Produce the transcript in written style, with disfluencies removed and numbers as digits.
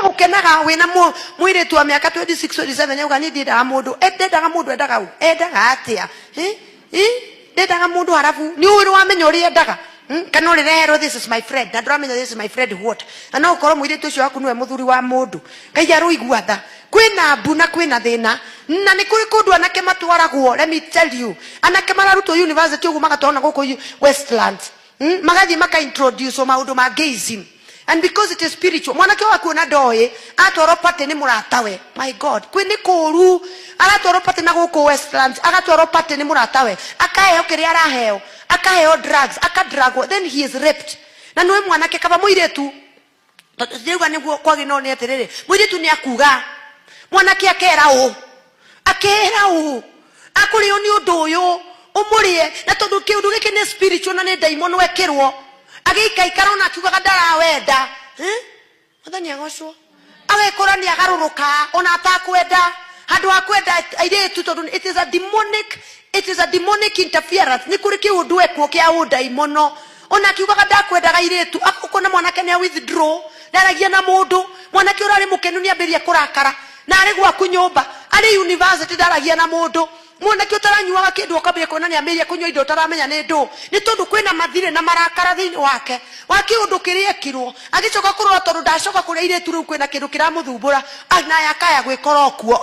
ukenaga wina mwire tu miaka 26 27 yuga ni ndendaga mundu endaga atia ndendaga mundu harafu ni uri wamenya uri endaga kana uri rero this is my friend na ndramenya this is my friend what ana ukoro mwire tu cio waku niwe muthuri wa mundu ngai aruigua tha kwina mbu na kwina thina na ni kuri kundu anake matwaragwo let me tell you anake mararutwo university ugu magatona guku Westlands magathi maka introduce maundu ma gayism and because it is spiritual mwanake waku na ndoye atwaro pate ni muratawe my god kwini kuru aratwaro pate na guku Westlands agatwaro pate ni muratawe akaheo kiria araheo akaheo drugs akadragwo then he is raped na niwe mwanake kaba muiretu ndiuga niguo kwagi no ni atiriri muiretu ni akuga mwanake akera u akurio ni undu uyu umurie na tondu kiundu giki ni spiritual na ni daimon wekirwo agikaikara na akiugaga ndarawenda muthenya gocwo agekora ni agaruruka ona atakwenda handu akwenda airetu tondu it is a demonic interference ni kuri kiundu ekwo kia undaimono ona akiugaga ndakwendaga airetu akukona mwanake ni withdraw ndaragia na mundu mwanake urari mukenu ni ambiria kurakara na ari gwaku nyumba ari university ndaragia na mundu mwanake utaranyuaga kindu ukambia kuona ni ambiria kunywa indo utaramenya ni ndu ni tondu kwina mathire na marakara thini wake wakiundu kiria kirwo agicoka kurora tondu ndacoka kuria airetu riu kwina kindu kiramuthumbura na yakaya gwikora okuo